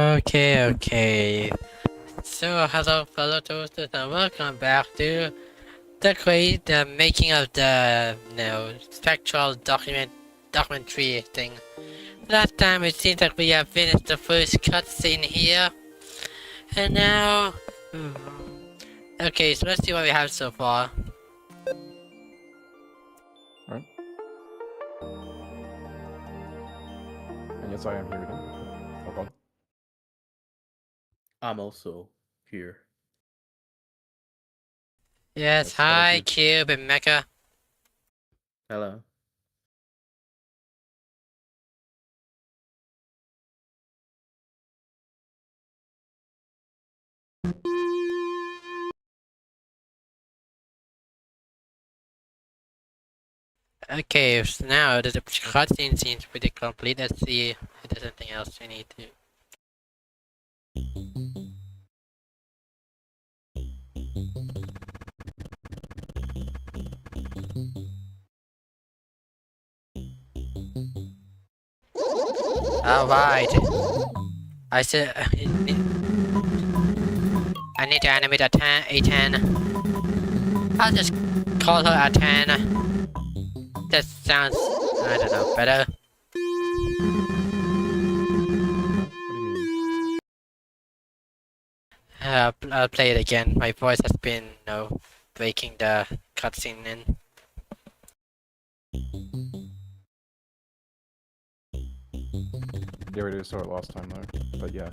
Okay. So, hello, fellow toasters, and welcome back to the making of the spectral documentary thing. Last time it seems like we have finished the first cutscene here, and now, okay, so let's see what we have so far. Yes, I am here again. Oh god. I'm also here. Yes, Yes, what up, hi, dude? Cube and Mecha. Hello. Okay, so now the cutscene seems pretty complete. Let's see if there's anything else we need to. Alright. I said I need to animate a10. I'll just call her a10. That sounds, I don't know, better. What do you mean? I'll play it again. My voice has been, breaking the cutscene in. Yeah, we did saw it last time though. But yeah.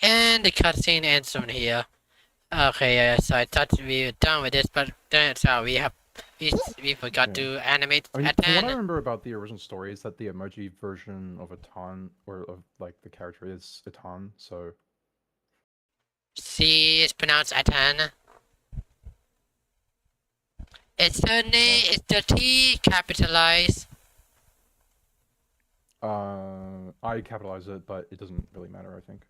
And the cutscene ends from here. Okay, so I thought we were done with this, but turns out we forgot Yeah. to animate I mean, a from what I 10. remember about the original story is that the emoji version of Atan, or of like the character is Atan, so C is pronounced a 10. It's the name, it's the T capitalized. I capitalize it, but it doesn't really matter, I think.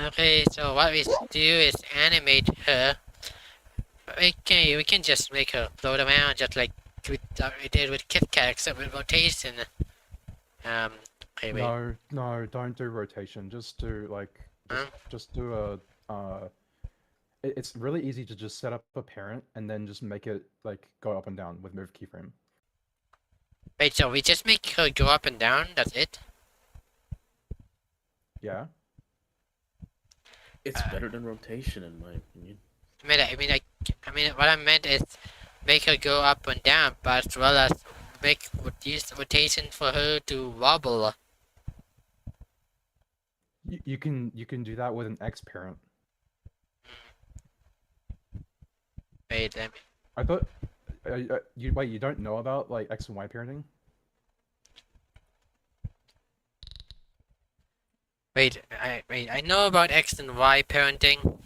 Okay, so what we do is animate her. We can just make her float around just like we did with Kit Kat, except with rotation. Um, okay, wait. No, don't do rotation. Just do like just do a it's really easy to just set up a parent and then just make it like go up and down with move keyframe. Wait, so we just make her go up and down? That's it? Yeah. It's better than rotation, in my opinion. What I meant is make her go up and down, but as well as use rotation for her to wobble. You can do that with an X parent. Wait, I thought you don't know about like X and Y parenting? I know about X and Y parenting.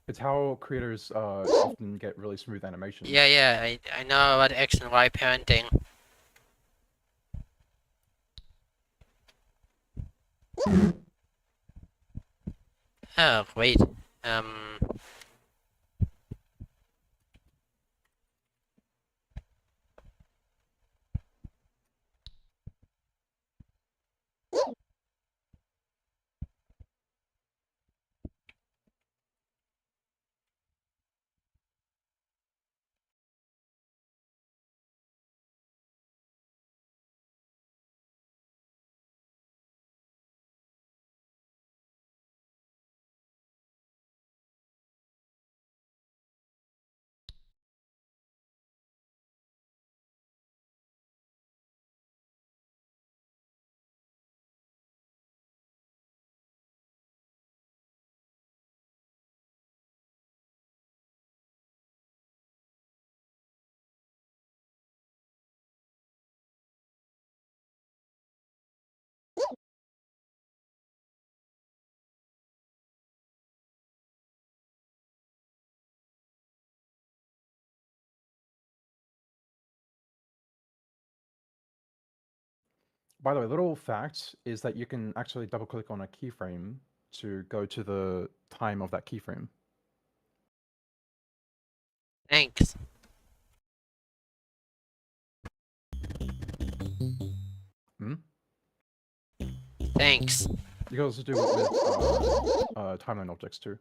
It's how creators often get really smooth animations. Yeah, I know about X and Y parenting. Oh, wait. Um, By the way, little fact is that you can actually double click on a keyframe to go to the time of that keyframe. Thanks. Hmm? Thanks. You can also do it with timeline objects too.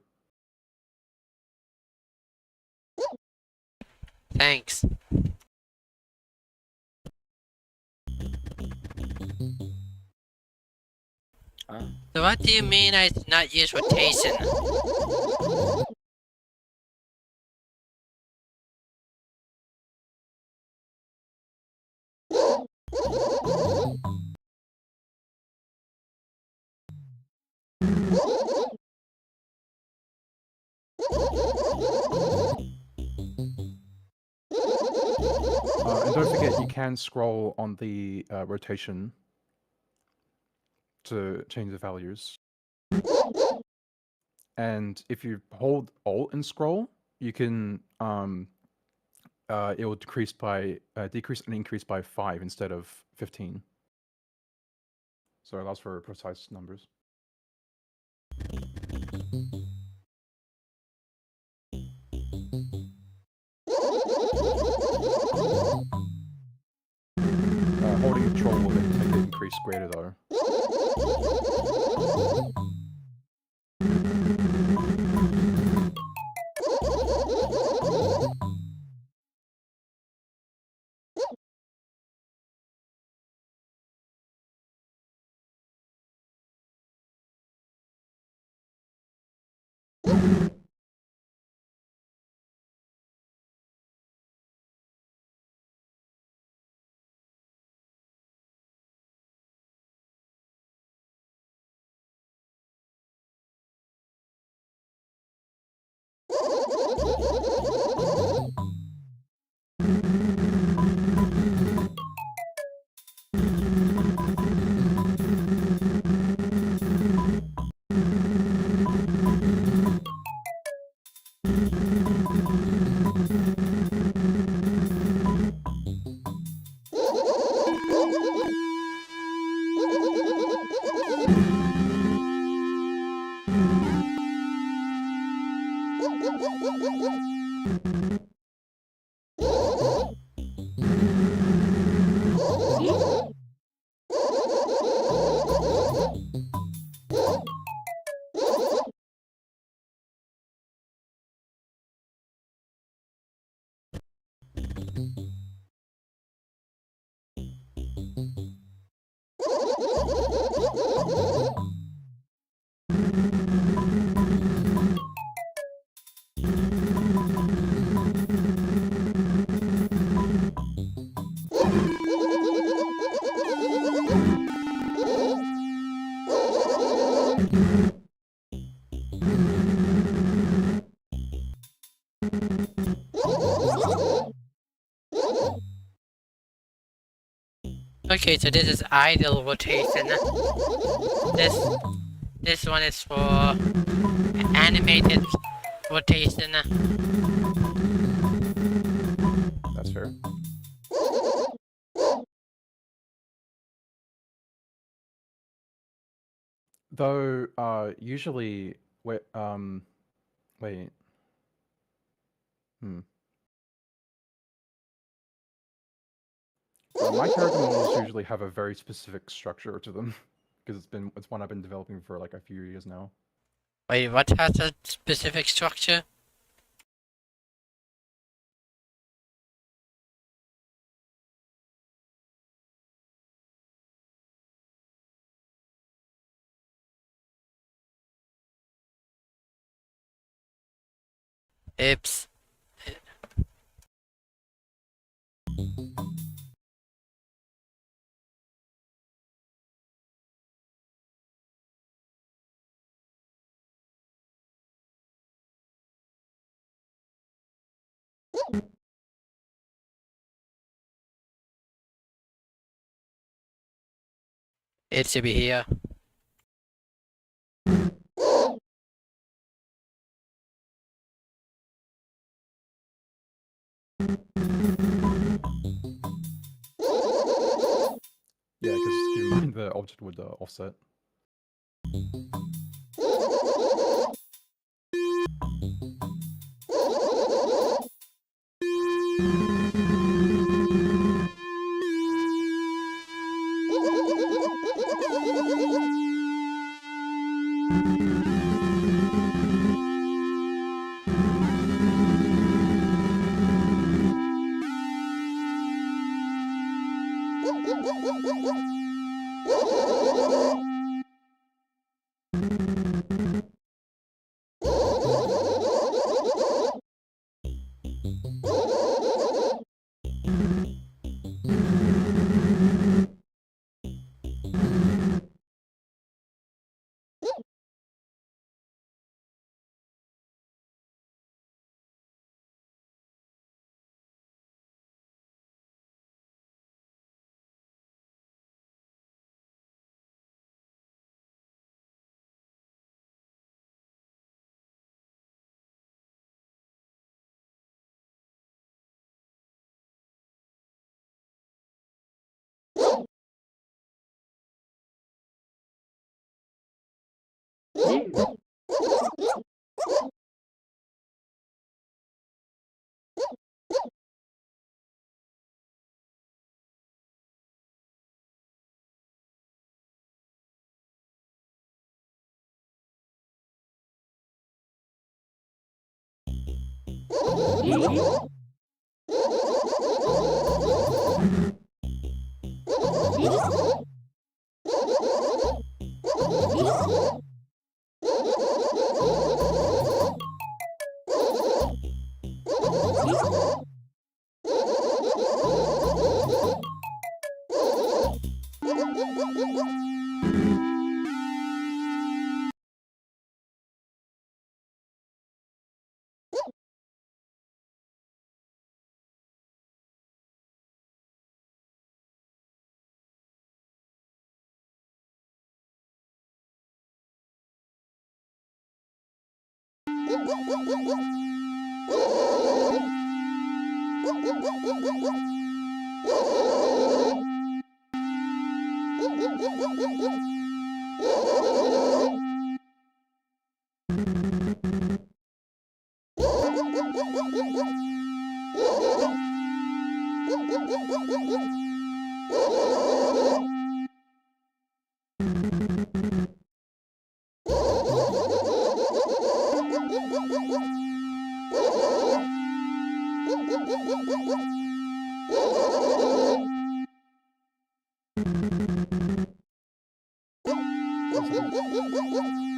Thanks. Ah, So what do you mean I did not use rotation? And don't forget, you can scroll on the rotation to change the values. And if you hold Alt and scroll, you can it will decrease and increase by 5 instead of 15. So it allows for precise numbers. Holding Control will make it increase greater though. Okay, so this is idle rotation. This one is for animated rotation. That's fair. Though, usually, wait. My character models usually have a very specific structure to them because it's one I've been developing for like a few years now. Wait, what has a specific structure? Oops. It should be here. Yeah, because the object would offset.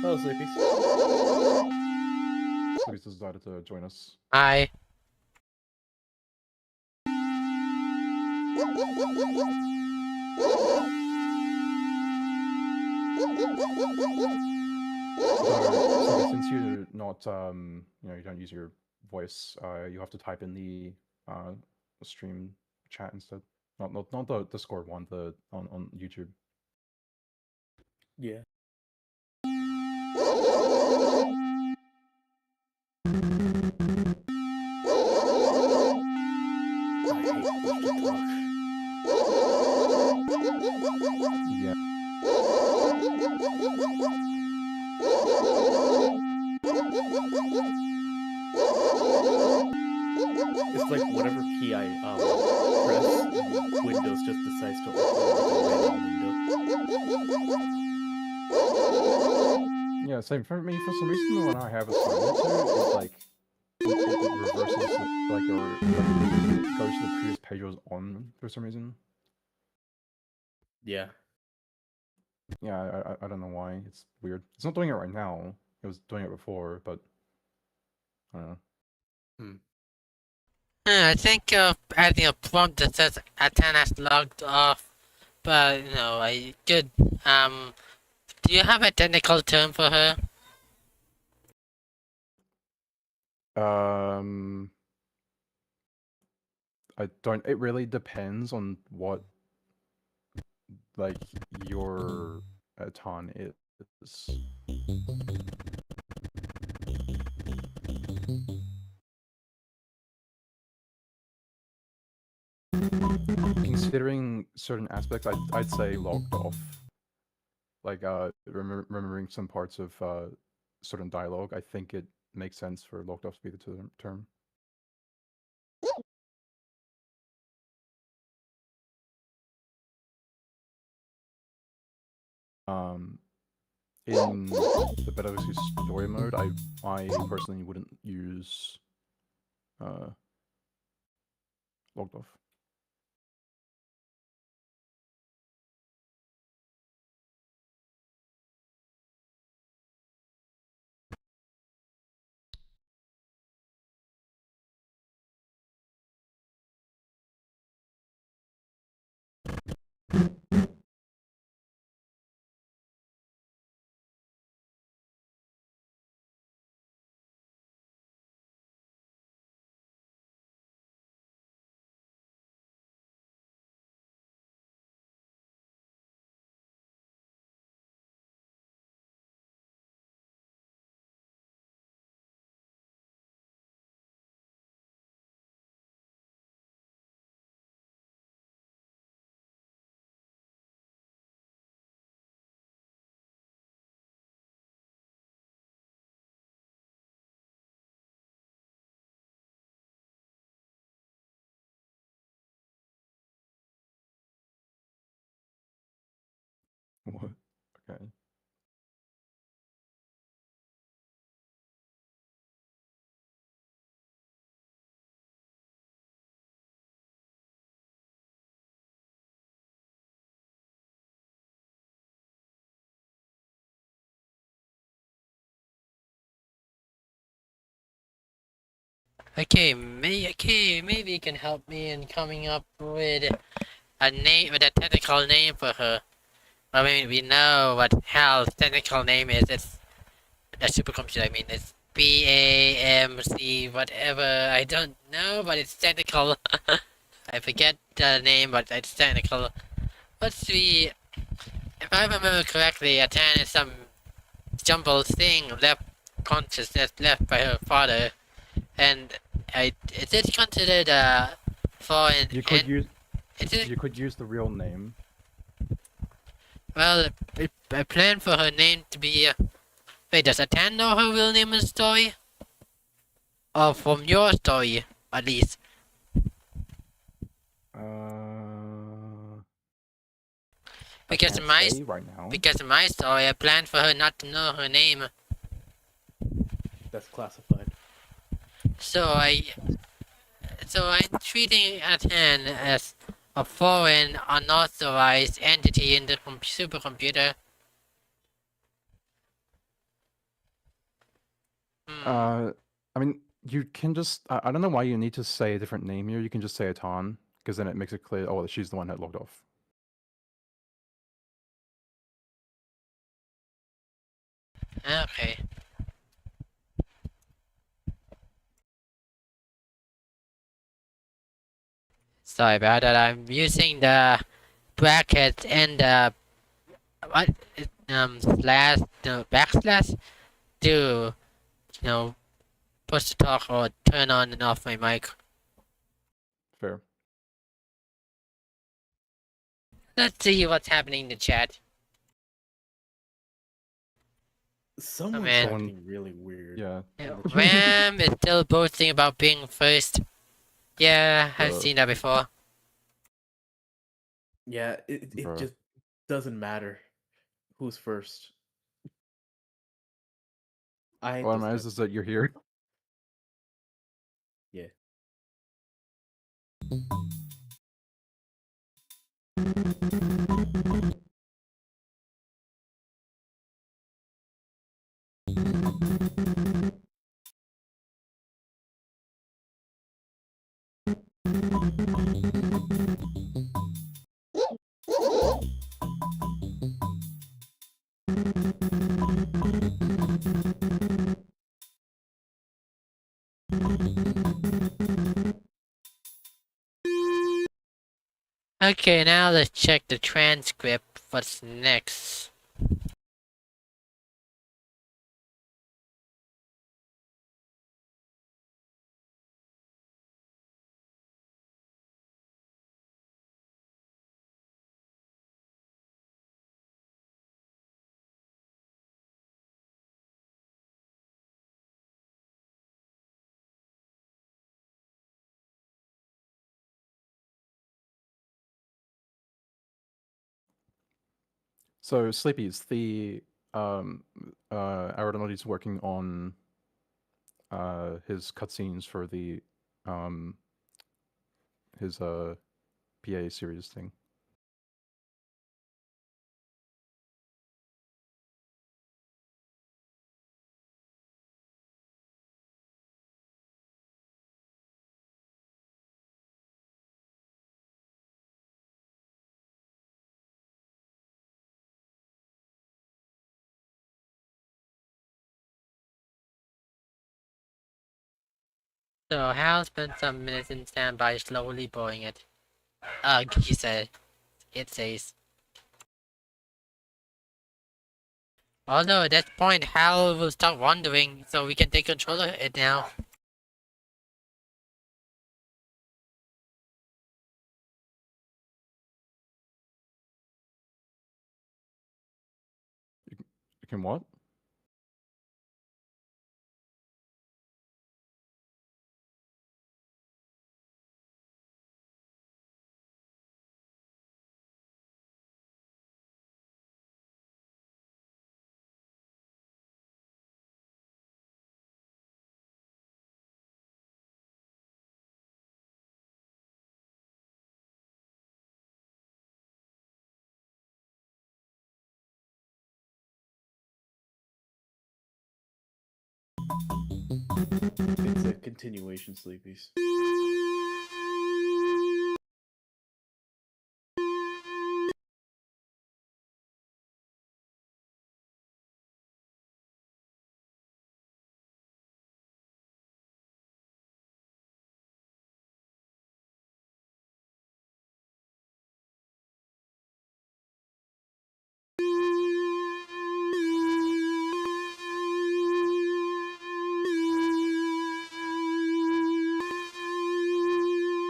Hello, Sleepies. So he's decided to join us. Hi. So since you're not, you don't use your voice, you have to type in the stream chat instead. Not the Discord one, the on YouTube. Yeah. I hate push to talk. Yeah. It's like whatever key I press, Windows just decides to open a window. Yeah, same for me. For some reason, when I have a silencer, it like it reverses like or it goes to the previous page I was on for some reason. Yeah. Yeah, I don't know why. It's weird. It's not doing it right now. It was doing it before, but I don't know. I think adding a prompt that says Atan has logged off, but I could. Do you have a technical term for her? I don't. It really depends on what like your Atan is. Considering certain aspects, I'd say logged off. like remembering some parts of certain dialogue, I think it makes sense for logged off to be the term. In the BetterLegacy story mode, I personally wouldn't use logged off. What? Okay. Maybe you can help me in coming up with a technical name for her. I mean, we know what Hal's technical name is. It's a supercomputer. I mean, it's BAMC, whatever. I don't know, but it's technical. I forget the name, but it's technical. Let's see. If I remember correctly, Atan is some jumbled thing left consciousness left by her father, and is it considered foreign? You could use Is it? you could use the real name. Well, I plan for her name to be. Wait, does Atan know her real name in the story? Or from your story, at least? I Because can't in my say right now. because in my story, I planned for her not to know her name. That's classified. So I'm treating Atan as a foreign, unauthorized entity in the supercomputer. I mean, you can just. I don't know why you need to say a different name here. You can just say Atan, because then it makes it clear. Oh, she's the one that logged off. Okay. Sorry about that. I'm using the brackets and the what slash no backslash to push to talk or turn on and off my mic. Fair. Let's see what's happening in the chat. Someone's man. acting really weird. Yeah. Ram is still boasting about being first. Yeah, I've seen that before. Yeah, it Bruh. just doesn't matter who's first. I What just matters is that you're here. yeah. Okay, now let's check the transcript. What's next? So Sleepy's Aratonati's working on his cutscenes for the his PA series thing. So Hal spent some minutes in standby slowly boring it. Ugh, he said. It says. Although at that point Hal will start wandering, so we can take control of it now. You can what? It's a continuation, Sleepies.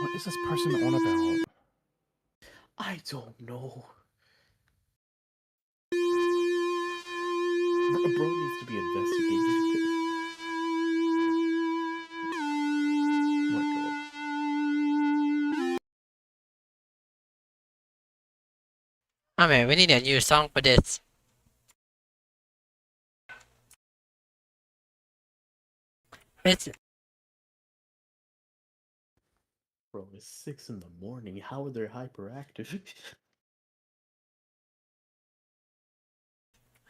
What is this person on about? I don't know. Bro needs to be investigated. Oh my god. I mean, we need a new song for this. It's Bro, it's 6 in the morning. How are they hyperactive?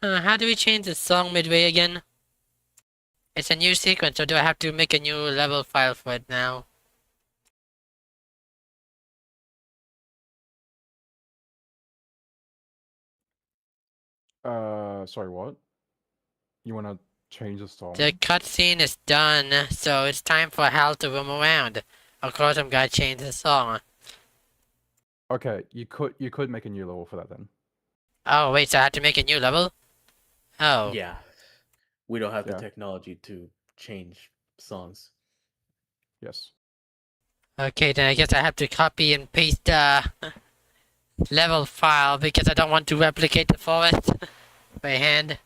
how do we change the song midway again? It's a new sequence, so do I have to make a new level file for it now? Sorry, what? You wanna change the song? The cutscene is done, so it's time for Hal to roam around. Of course, I'm gonna change the song. Okay, you could make a new level for that then. Oh, wait, so I have to make a new level? Oh. Yeah. We don't have Yeah. the technology to change songs. Yes. Okay, then I guess I have to copy and paste the level file because I don't want to replicate the forest by hand.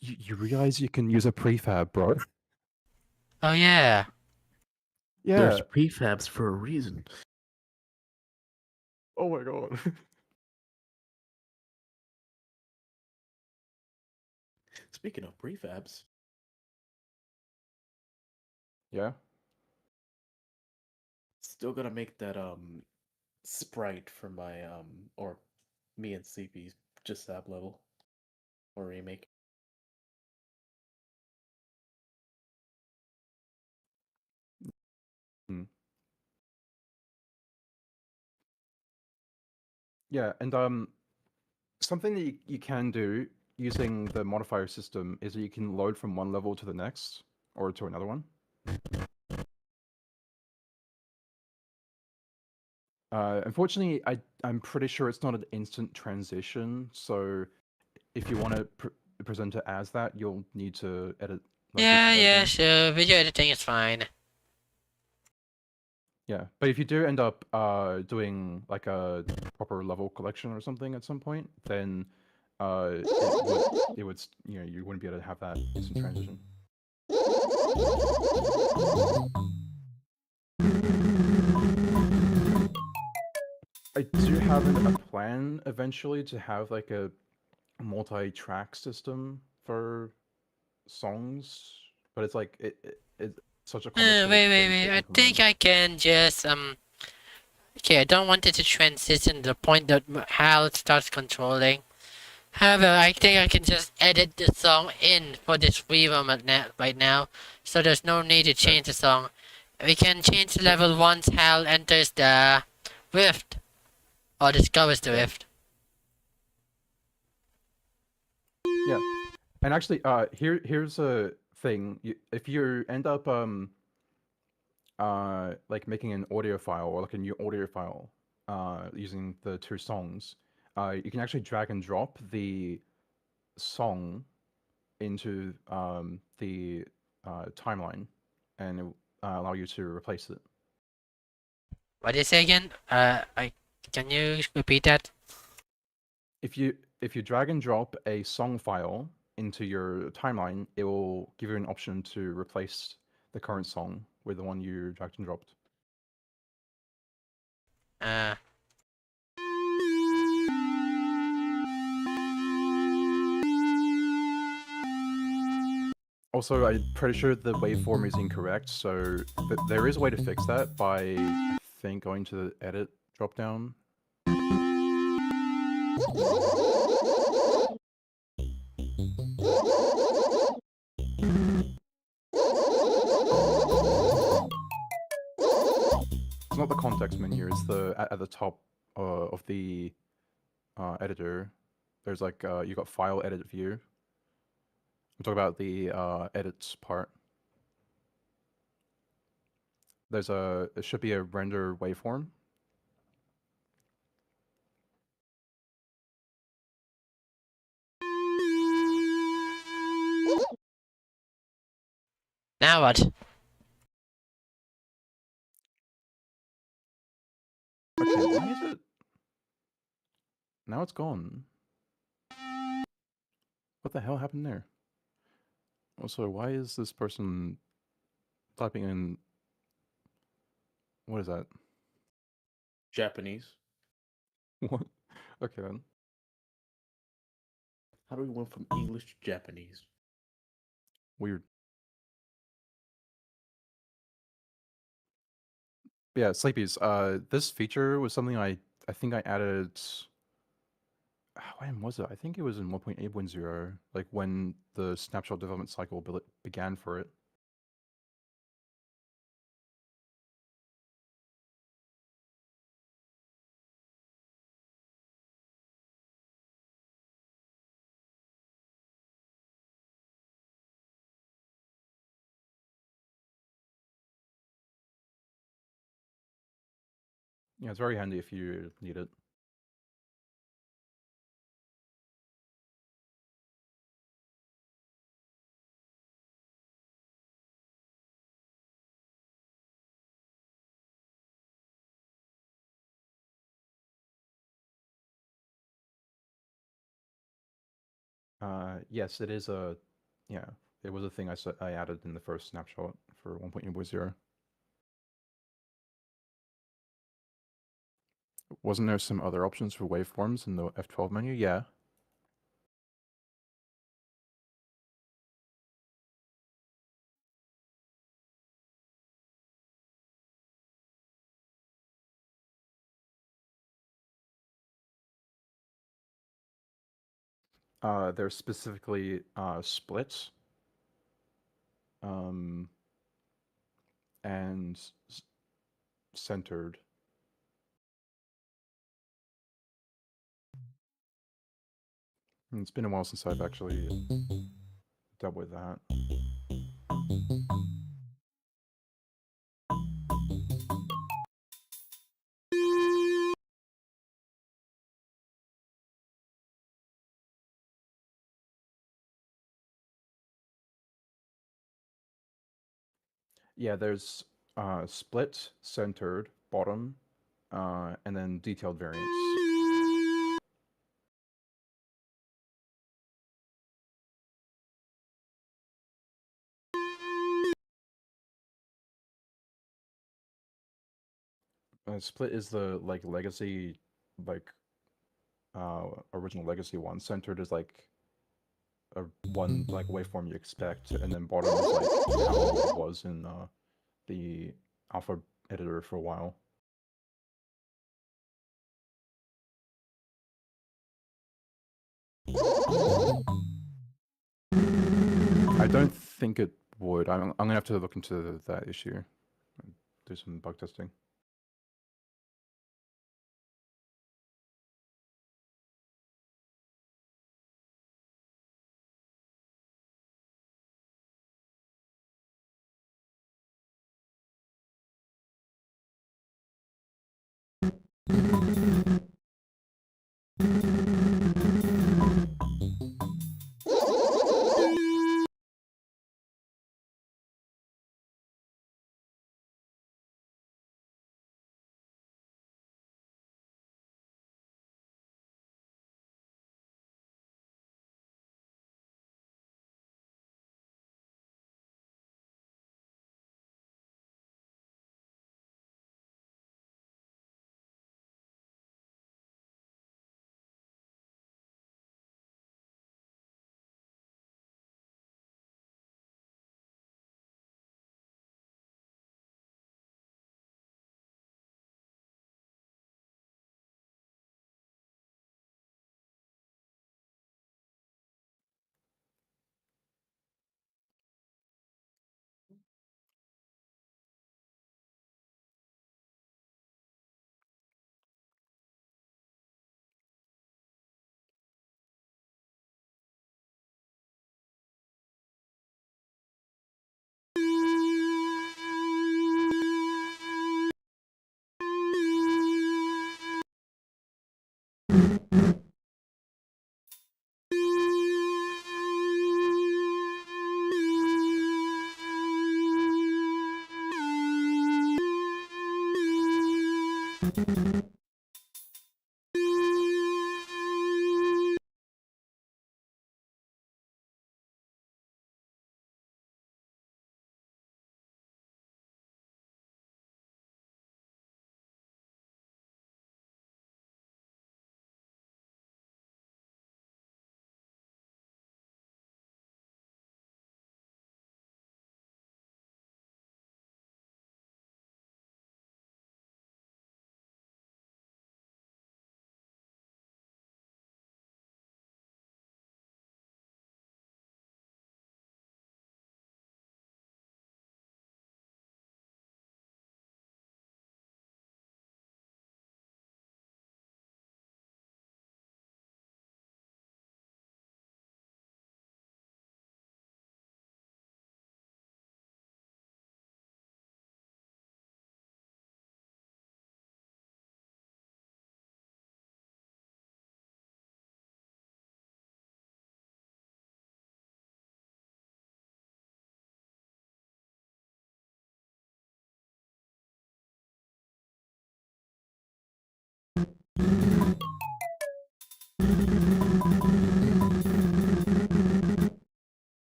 You realize you can use a prefab, bro? Oh, yeah. Yeah. There's prefabs for a reason. Oh my god. Speaking of prefabs, Yeah. still gotta make that sprite for my or me and CP just that level or remake. Hmm. Yeah, and something that you can do using the modifier system is that you can load from one level to the next or to another one. Unfortunately, I'm pretty sure it's not an instant transition, so if you want to present it as that, you'll need to edit. Like, Yeah, each yeah, editing. sure. Video editing is fine. Yeah, but if you do end up doing like a proper level collection or something at some point, then it would you wouldn't be able to have that instant transition. I do have a plan eventually to have like a multi-track system for songs, but it's like it's such a complicated thing to I think implement. I can just Okay, I don't want it to transition to the point that Hal starts controlling. However, I think I can just edit the song in for this free room right now, so there's no need to change the song. We can change the level once Hal enters the rift or discovers the Yeah, rift. yeah. And actually, here's a thing. If you end up like making an audio file or like a new audio file using the two songs, you can actually drag and drop the song into the timeline, and it will allow you to replace it. What did you say again? Can you repeat that? If you drag and drop a song file into your timeline, it will give you an option to replace the current song with the one you dragged and dropped. Uh, Also, I'm pretty sure the waveform is incorrect, so there is a way to fix that by, I think, going to the edit dropdown. It's not the context menu, it's the at the top of the editor. There's like, you got file edit view. I'm talking about the edits part. There should be a render waveform. now what? Okay, why is it? Now it's gone. What the hell happened there? Also, why is this person typing in? What is that? Japanese. What? Okay then. How do we went from English to Japanese? Weird. Yeah, Sleepies. This feature was something I think I added. When was it? I think it was in 1.8.0, like when the snapshot development cycle began for it. Yeah, it's very handy if you need it. Yes, it is a, yeah, it was a thing I added in the first snapshot for 1.8.0. Wasn't there some other options for waveforms in the F12 menu? Yeah. They're specifically split, um, and centered. It's been a while since I've actually dealt with that. Yeah, there's split, centered, bottom, and then detailed variants. Split is the like legacy like original Legacy one. Centered is like a one like waveform you expect, and then bottom is like how it was in the alpha editor for a while. I don't think it would. I'm gonna have to look into that issue. Do some bug testing.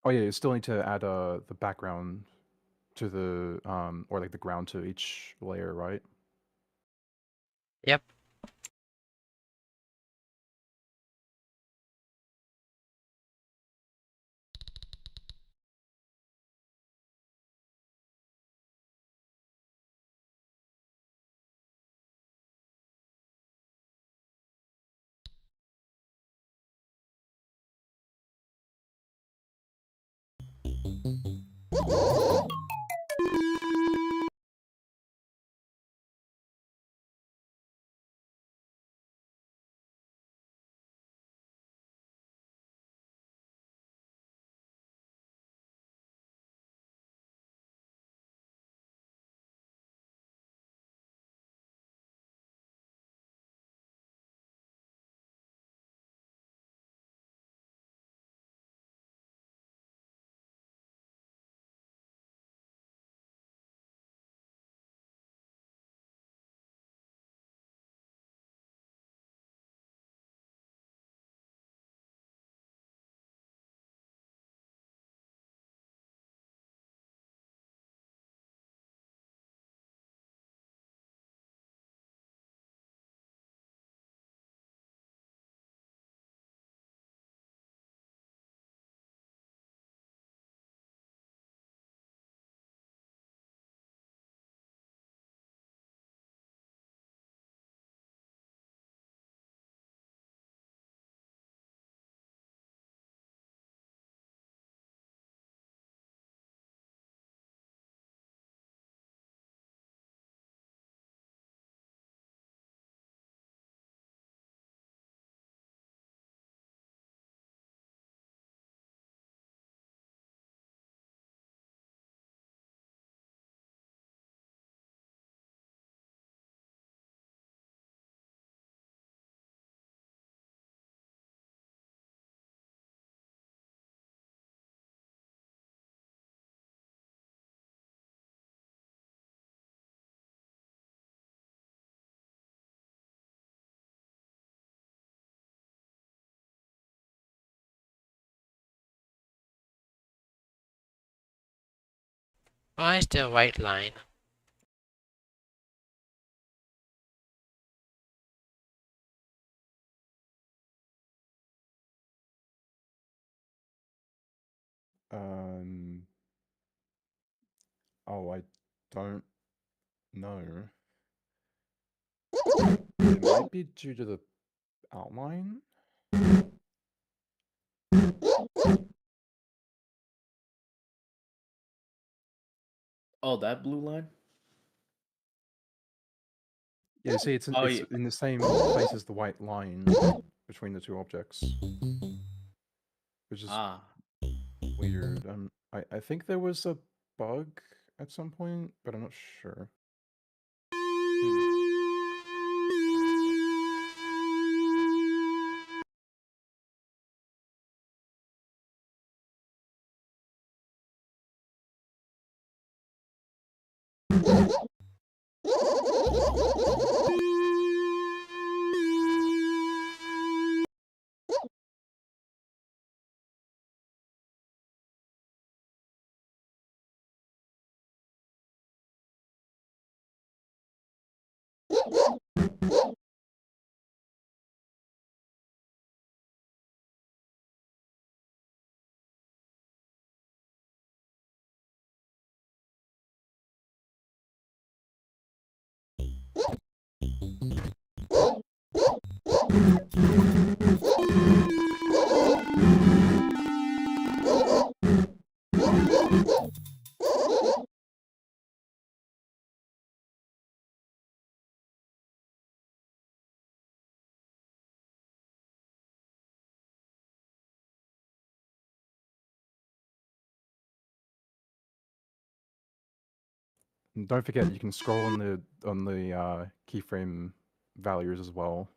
Oh yeah, you still need to add the background to the or like the ground to each layer, right? Yep. Why is the white line? Um. Oh, I don't know. It might be due to the outline. Oh, that blue line? Yeah, you see, it's Oh, it's yeah. in the same place as the white line between the two objects, which is Ah. weird. I think there was a bug at some point, but I'm not sure. Hmm. And don't forget, you can scroll on the keyframe values as well.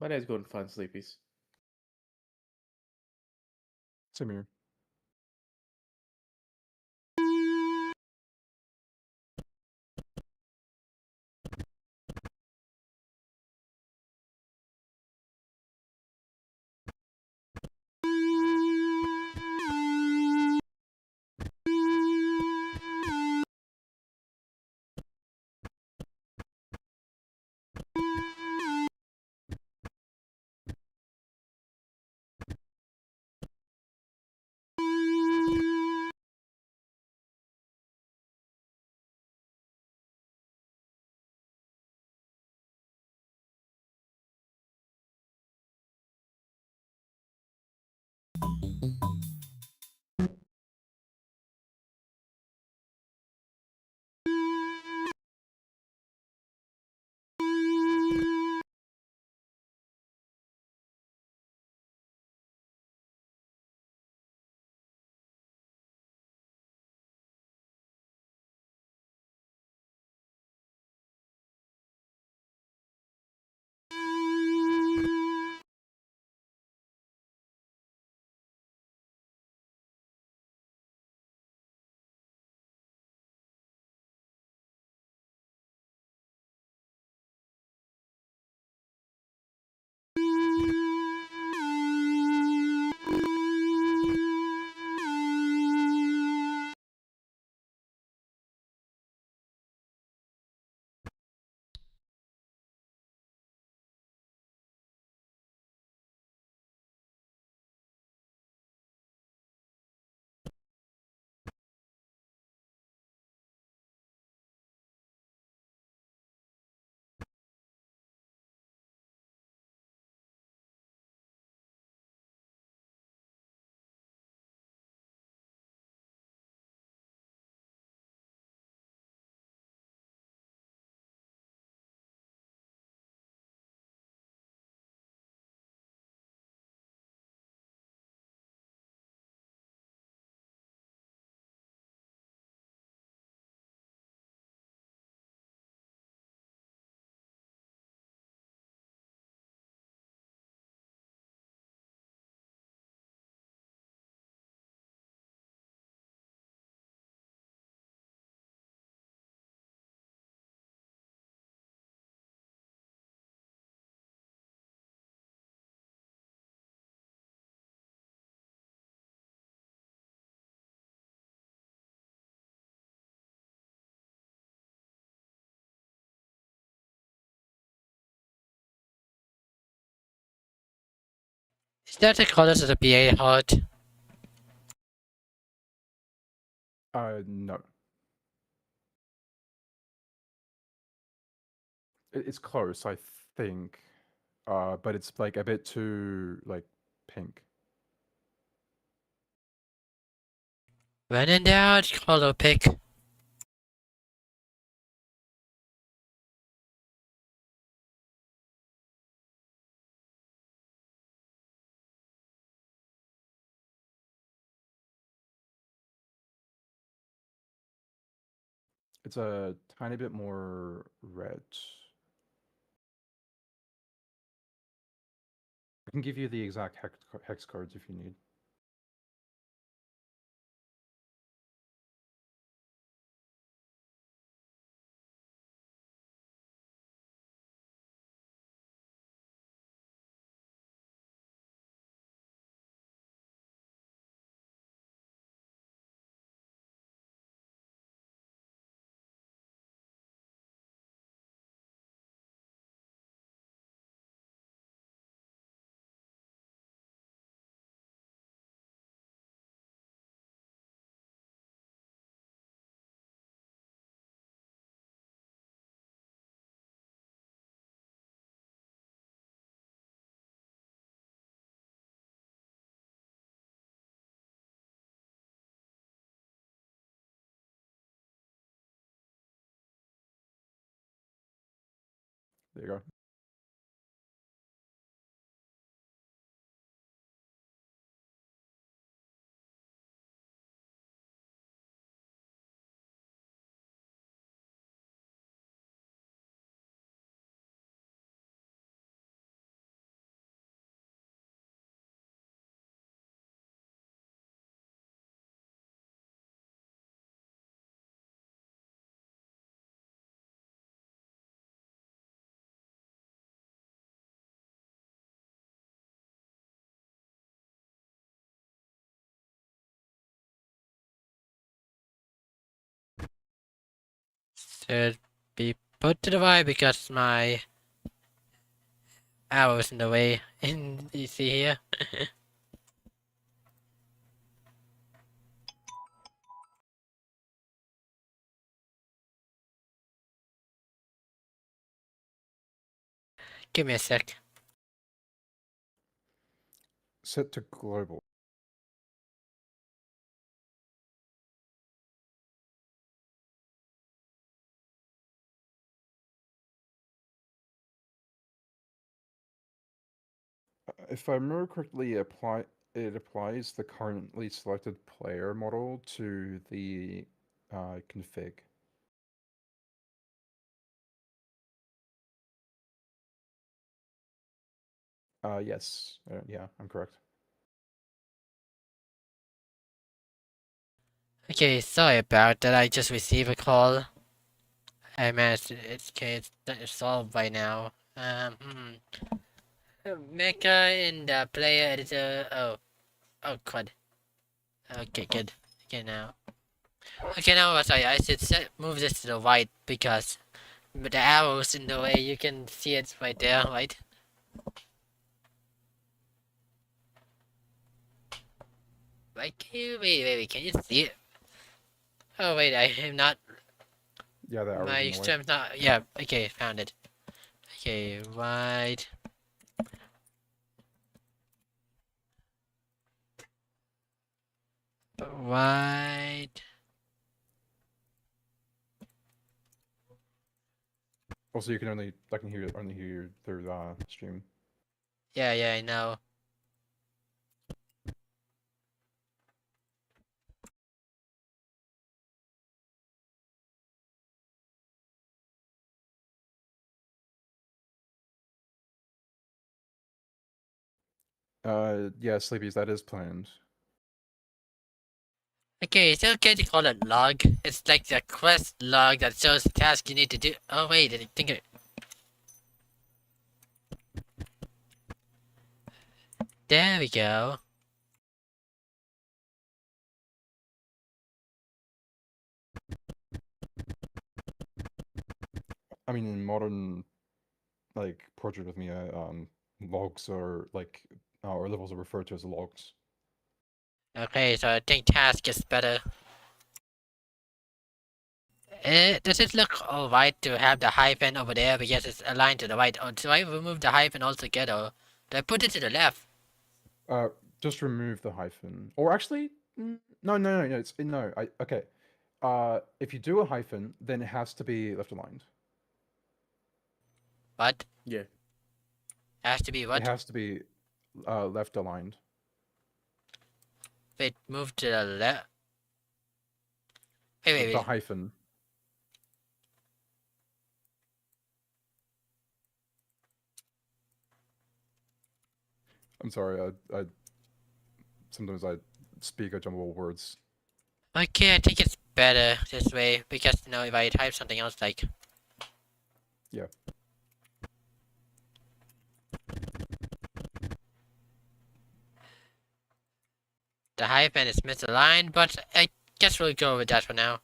My day's going fine, sleepies. Same here. Is that the colors of the BA heart? No. It's close, I think. But it's like a bit too like pink. When in doubt, color pick. It's a tiny bit more red. I can give you the exact hex codes if you need. There you go. Should be put to the Y because my arrow's in the way. And you see here? Give me a sec. Set to global. If I remember correctly, it applies the currently selected player model to the config. Yes. Yeah, I'm correct. Okay, sorry about that. I just received a call. I managed it's okay, it's solved by now. Mecha in the player editor. Oh, crud. Okay, good. Okay, now. Okay, now, sorry, I should move this to the right because the arrow's in the way. You can see it right there, right? Right, wait, can you see it? Oh, wait, I am not. Yeah, that arrow's My in the way. extrem's not. Yeah, okay, found it. Okay, right. Right. Also, I can only hear you through the stream. Yeah, I know. Yeah, Sleepies, that is planned. Okay, it's okay to call it log. It's like the quest log that shows the task you need to do. Oh wait, I think it. There we go. I mean, in modern like Project with me, logs are like or levels are referred to as logs. Okay, so I think task is better. Does it look alright to have the hyphen over there because it's aligned to the right? Or do I remove the hyphen altogether? Do I put it to the left? Just remove the hyphen, or actually, no. It's no. Okay. If you do a hyphen, then it has to be left aligned. What? Yeah. Has to be It what? has to be left aligned. Wait, move to the left. Wait. The hyphen. I'm sorry. I sometimes I speak a jumble of words. Okay, I think it's better this way because if I type something else like Yeah. the hyphen is misaligned, but I guess we'll go with that for now.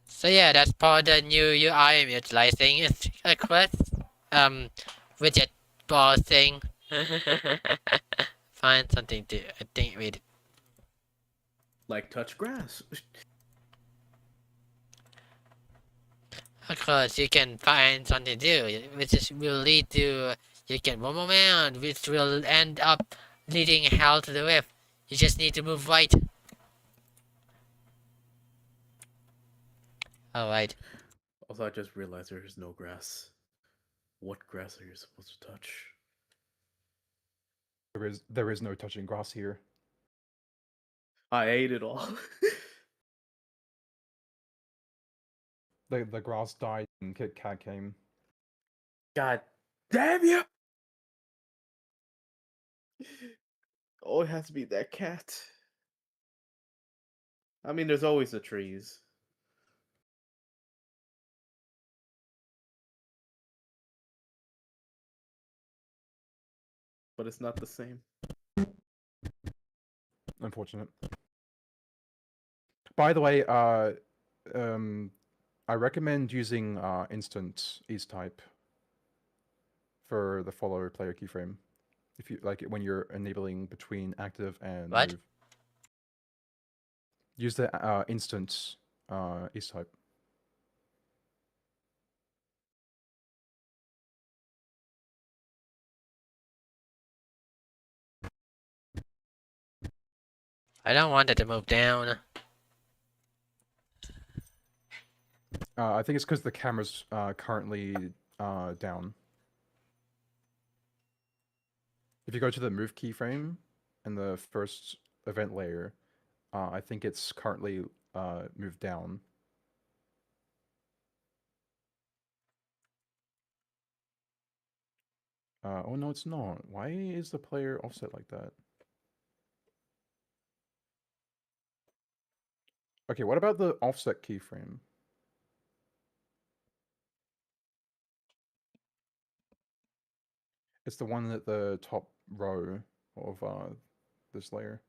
So yeah, that's part of the new UI I'm utilizing. It's a quest widget bar thing. Find something to I think read. Like touch grass. Of course, you can find something to do, will lead to you can roam around, which will end up leading hell to the rift. You just need to move right. Alright. Also, I just realized there's no grass. What grass are you supposed to touch? There is no touching grass here. I ate it all. The grass died and Kit Kat came. God damn you! Oh, it has to be that cat. I mean, there's always the trees. But it's not the same. Unfortunate. By the way, I recommend using instant ease type for the follow player keyframe. If you like it when you're enabling between active and What? move. Use the instant ease type. I don't want it to move down. I think it's because the camera's currently down. If you go to the move keyframe and the first event layer, I think it's currently moved down. Oh no, it's not. Why is the player offset like that? Okay, what about the offset keyframe? It's the one at the top row of this layer.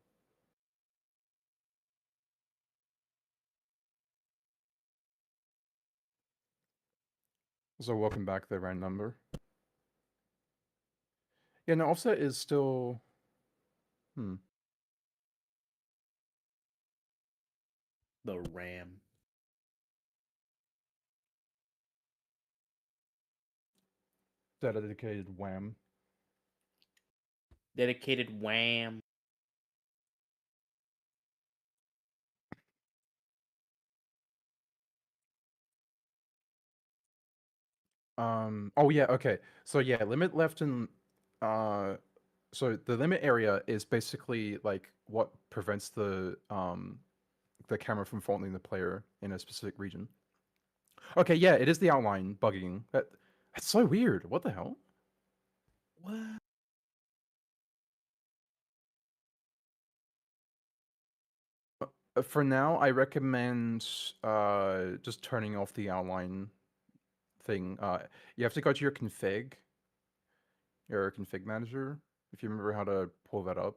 So welcome back, the round number. Yeah, no, offset is still... The ram. Dedicated wham. Dedicated wham. Oh yeah, okay. So yeah, limit left and so the limit area is basically like what prevents the camera from following the player in a specific region. Okay, yeah, it is the outline bugging. That's so weird. What the hell? What? For now, I recommend just turning off the outline thing. You have to go to your config manager, if you remember how to pull that up.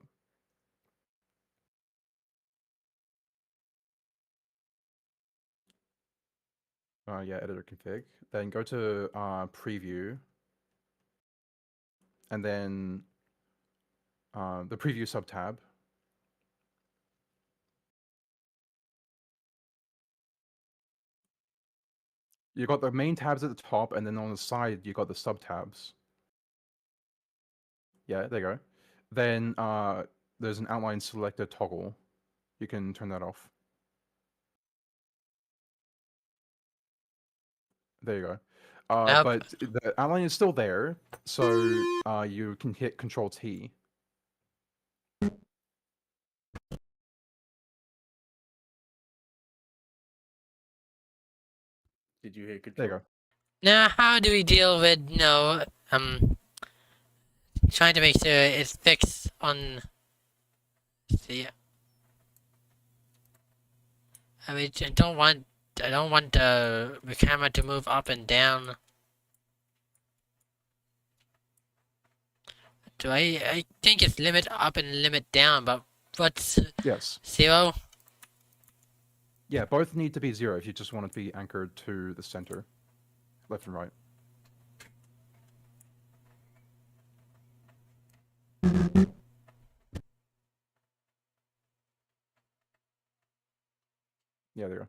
Yeah, editor config. Then go to preview, and then the preview subtab. You got the main tabs at the top, and then on the side you got the subtabs. Yeah, there you go. Then there's an outline selector toggle. You can turn that off. There you go. Nope. But the outline is still there, so you can hit Control T. Did you hit There you control? go. Now, how do we deal with trying to make sure it's fixed on the? I mean, I don't want the camera to move up and down. Do I think it's limit up and limit down, but what's Yes. 0? Yeah, both need to be 0 if you just want it to be anchored to the center, left and right. Yeah, there you go.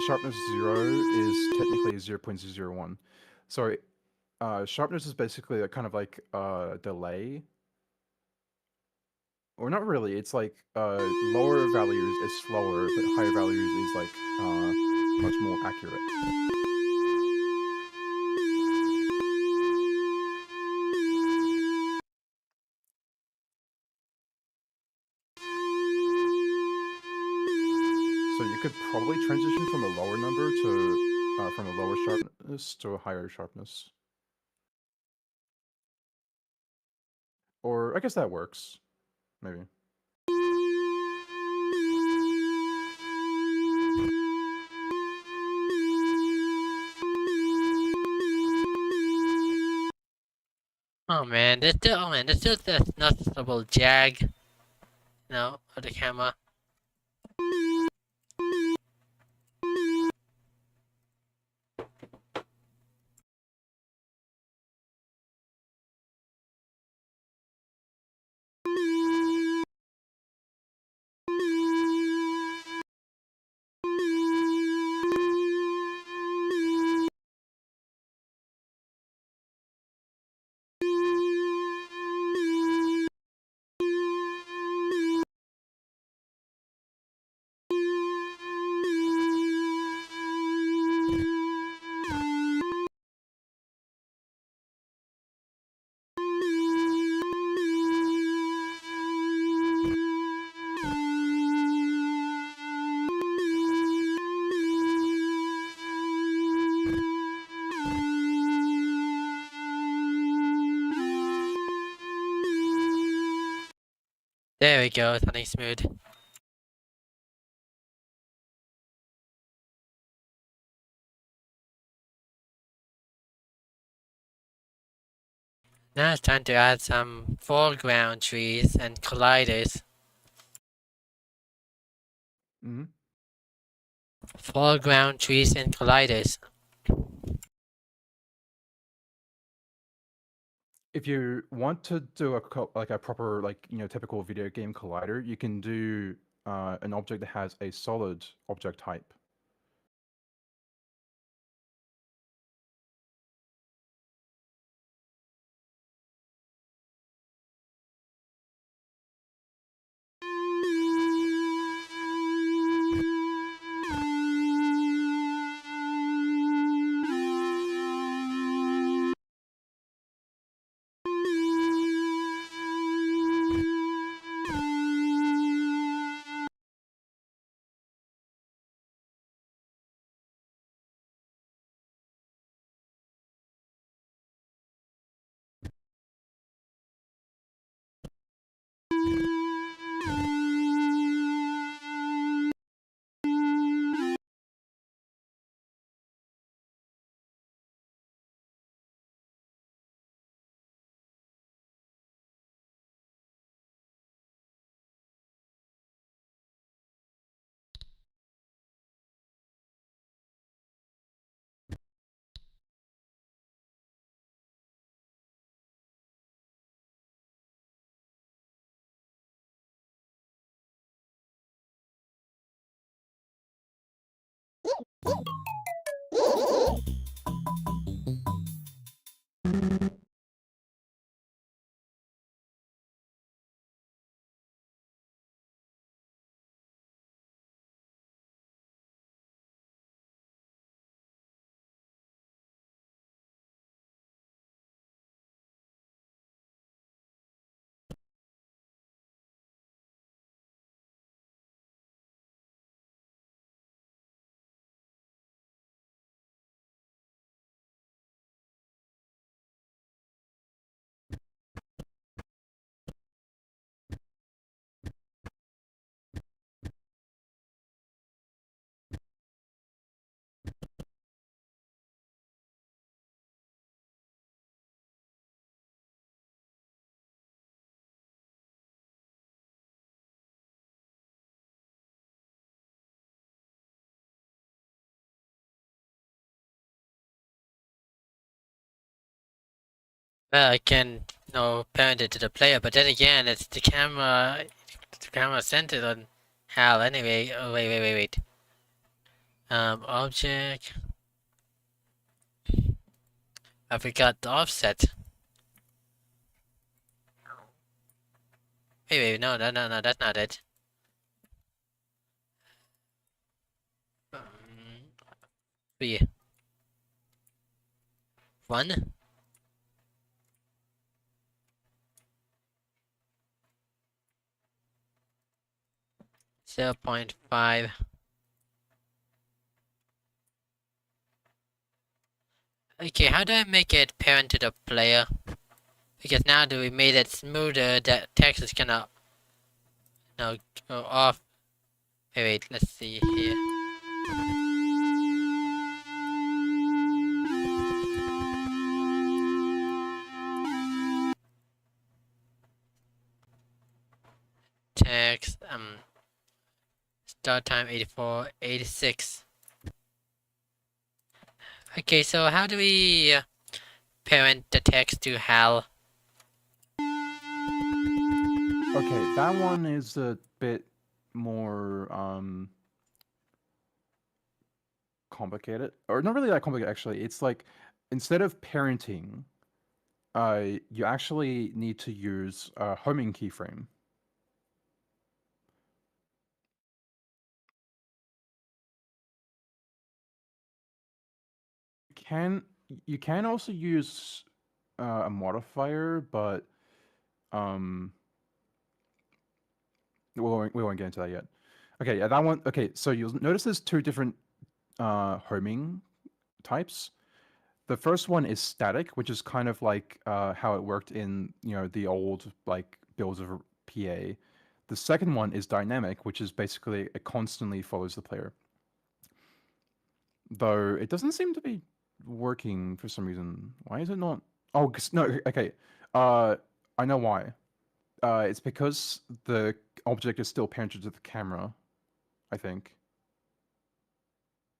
Sharpness 0 is technically 0.001. So sharpness is basically a kind of like delay. Or not really, it's like lower values is slower, but higher values is like much more accurate. So you could probably transition from a lower number to from a lower sharpness to a higher sharpness. Or I guess that works, maybe. Oh man, there's still this noticeable jag, of the camera. There we go, something smooth. Now it's time to add some foreground trees and colliders. Mm-hmm. Foreground trees and colliders. If you want to do a proper typical video game collider, you can do an object that has a solid object type. Well, I can parent it to the player, but then again, it's the camera. The camera centered on Hal anyway. Oh wait. Object. I forgot the offset. Wait, no, that's not it. Three. 1. 0.5. Okay, how do I make it parent to the player? Because now that we made it smoother, that text is gonna now go off. Wait, let's see here. Text, start time 84, 86. Okay, so how do we parent the text to Hal? Okay, that one is a bit more complicated, or not really that complicated actually. It's like instead of parenting, you actually need to use a homing keyframe. You can also use a modifier, but we won't get into that yet. Okay, yeah, that one. Okay, so you'll notice there's two different homing types. The first one is static, which is kind of like how it worked in the old like builds of PA. The second one is dynamic, which is basically it constantly follows the player. Though it doesn't seem to be working for some reason. Why is it not? Oh, no. Okay. I know why. It's because the object is still parented to the camera, I think.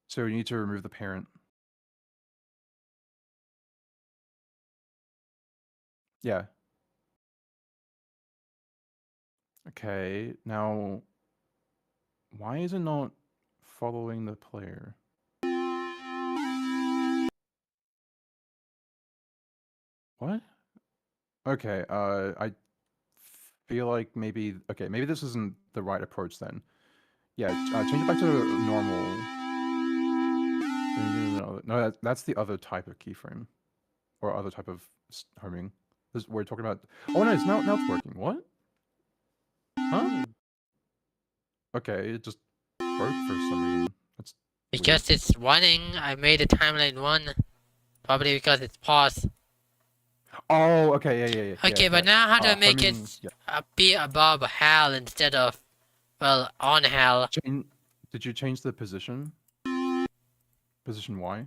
So you need to remove the parent. Yeah. Okay, now why is it not following the player? What? Okay, I feel like maybe this isn't the right approach then. Yeah, change it back to normal. No, that's the other type of keyframe. Or other type of homing. We're talking about. Oh no, now it's working. What? Huh? Okay, it just broke for some reason. That's Because it's running, I made the timeline 1. Probably because it's paused. Oh, okay, yeah. Okay, but now how do I make homing, it be above Hal instead of, well, on Hal? Did you change the position? Position Y?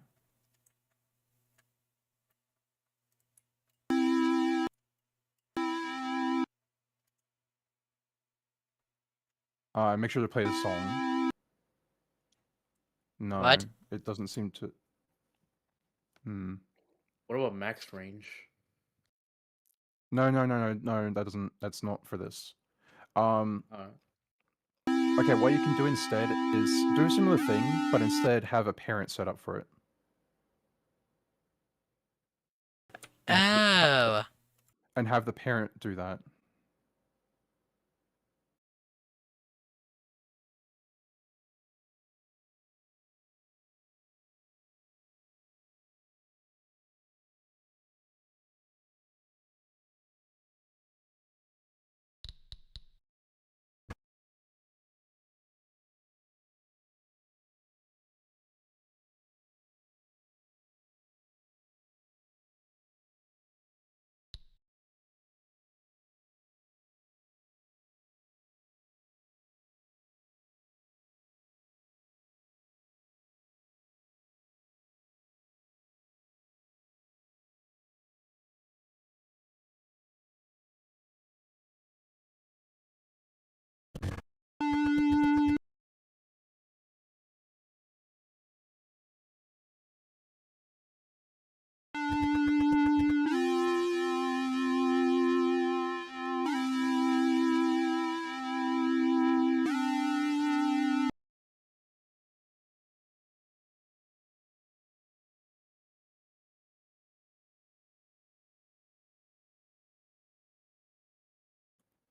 Make sure to play the song. No, What? it doesn't seem to. What about max range? No, that doesn't. That's not for this. Okay, what you can do instead is do a similar thing, but instead have a parent set up for it. And Oh. have the parent do that.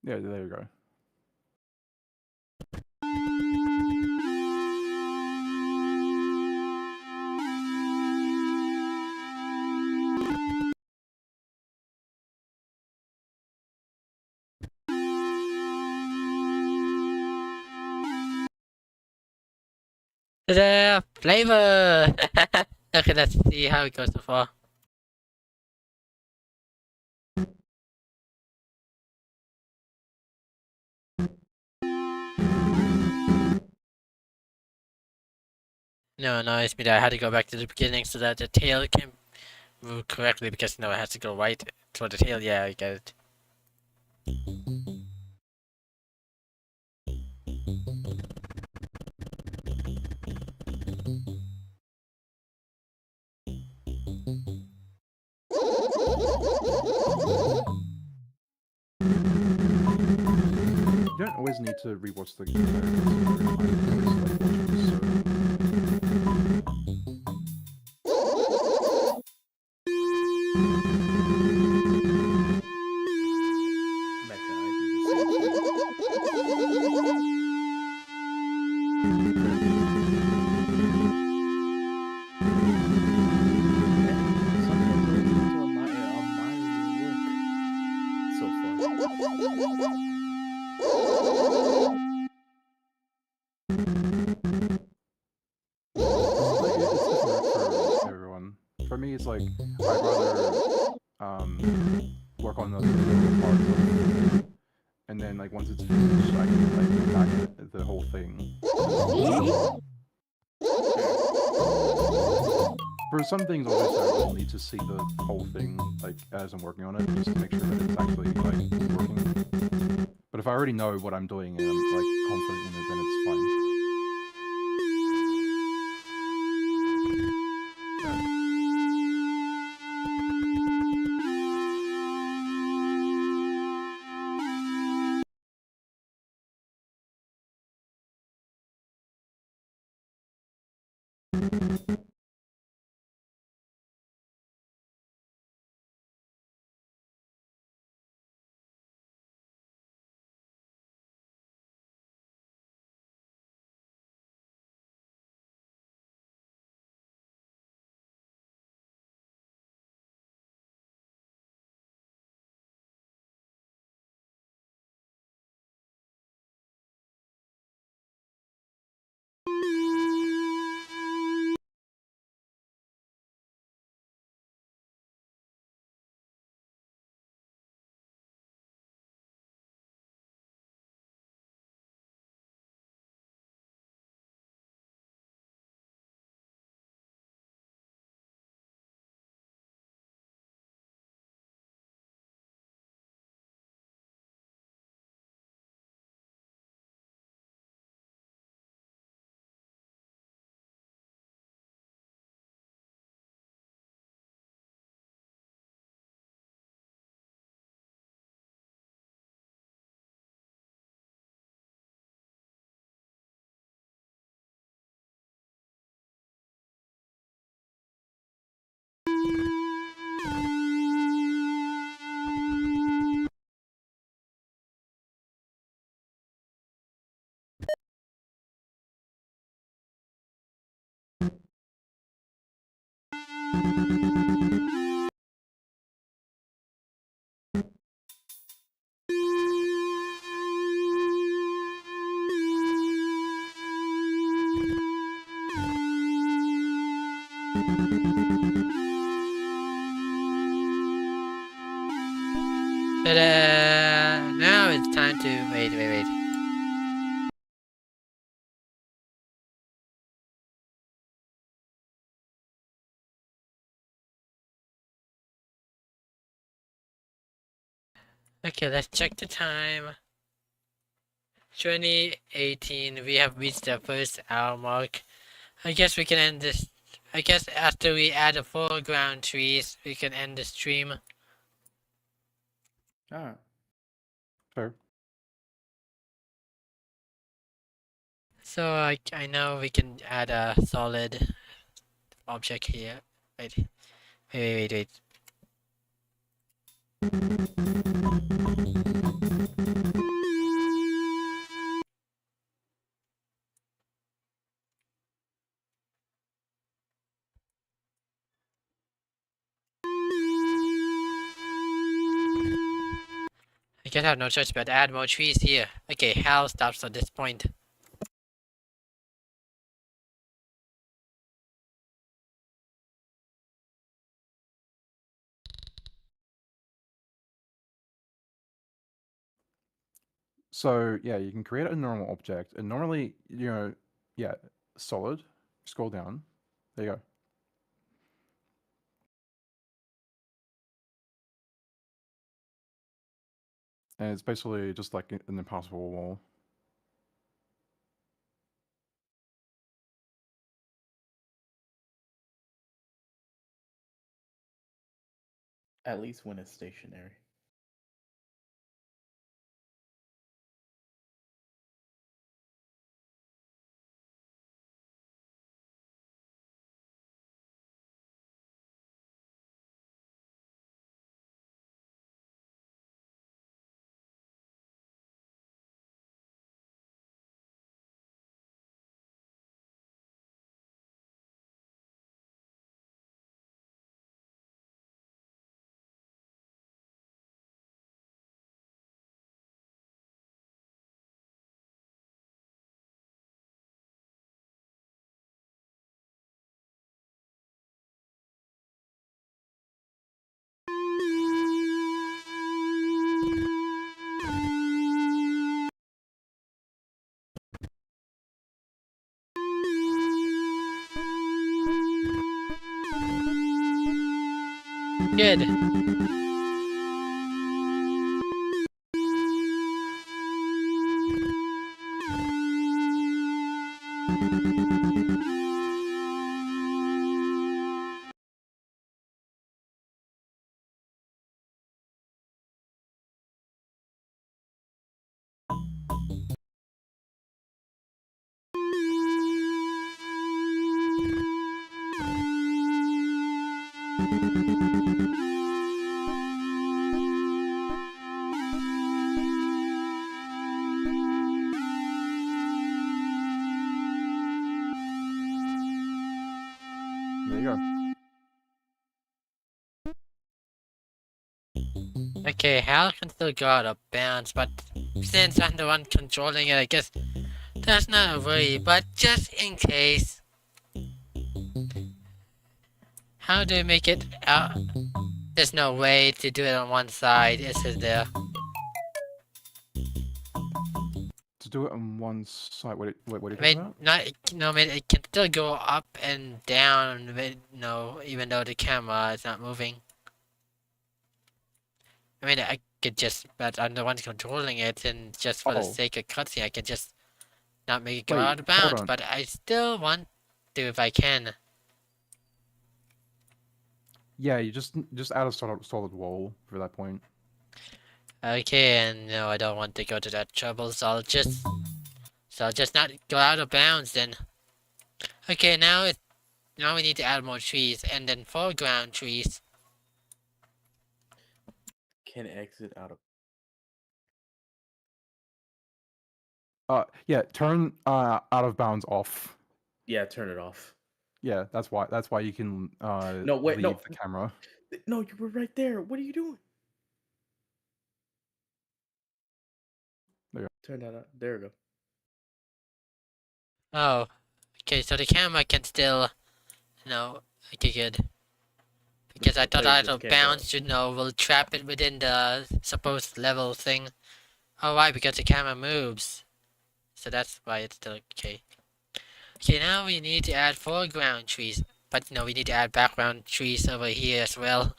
Yeah, there you go. The flavor! Okay, let's see how it goes so far. No, no, it's me that I had to go back to the beginning so that the tail can move correctly because no, it has to go right toward the tail. Yeah, I get it. You don't always need to rewatch the Mecca, I do the same thing. And sometimes I listen to a minor work so far. It's different for everyone. For me, it's like I'd rather work on the middle part of it, and then like once it's finished, I can like go back at the whole thing. For some things, obviously, I will need to see the whole thing like as I'm working on it, just to make sure that it's actually like working. But if I already know what I'm doing and I'm like confident in it, then it's fine. Now it's time to wait. Okay, let's check the time. 2018. We have reached the first hour mark. I guess we can end this. I guess after we add the foreground trees, we can end the stream. Ah, fair. So I know we can add a solid object here. Wait. I guess I have no choice but to add more trees here. Okay, Hal stops at this point. So yeah, you can create a normal object, and normally, yeah, solid. Scroll down. There you go. And it's basically just like an impossible wall. At least when it's stationary. Good. There you go. Okay, Hal can still go out of bounds, but since I'm the one controlling it, I guess that's not a worry. But just in case, how do we make it out? There's no way to do it on one side, is there? To do it on one side. What are you I talking mean, about? I mean, it can still go up and down, even though the camera is not moving. I mean, I could just, but I'm the one controlling it, and just for the Oh. sake of cutscene, I can just not make it go Wait, out of hold bounds, on. but I still want to if I can. Yeah, you just add a solid wall for that point. Okay, and no, I don't want to go to that trouble, so I'll just not go out of bounds then. Okay, now we need to add more trees, and then foreground trees. Can exit out of. Yeah, turn out of bounds off. Yeah, turn it off. Yeah, that's why. That's why you can No, wait, leave no, the camera. no, you were right there. What are you doing? There you Turn that on. There we go. Oh, okay, so the camera can still, okay, good. Because I The thought player it'll just can't go. bounce, will trap it within the supposed level thing. Oh, why? Because the camera moves. So that's why it's still okay. Okay, now we need to add foreground trees. But no, we need to add background trees over here as well.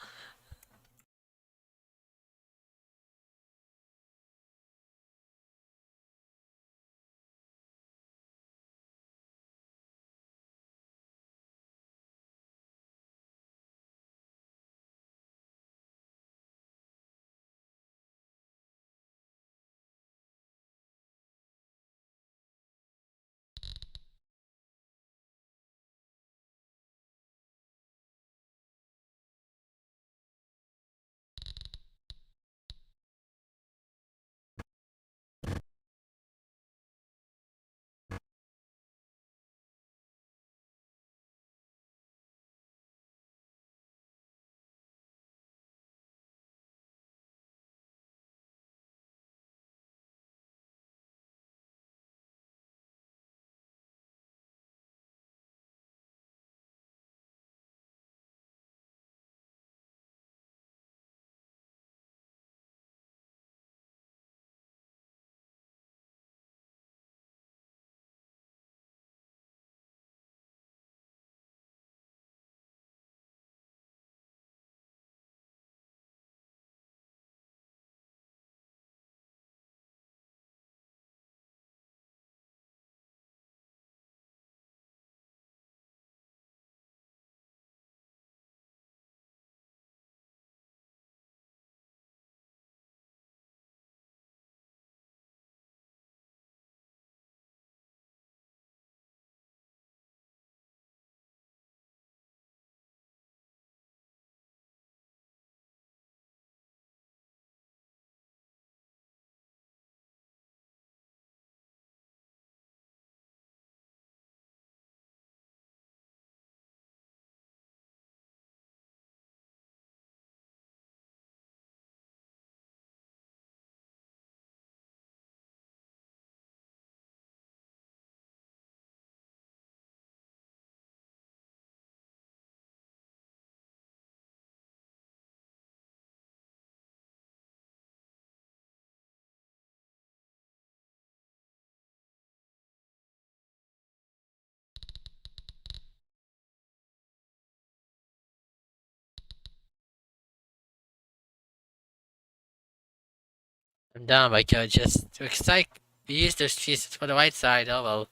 I'm done, my god. Just looks like we used those trees for the right side. Oh well.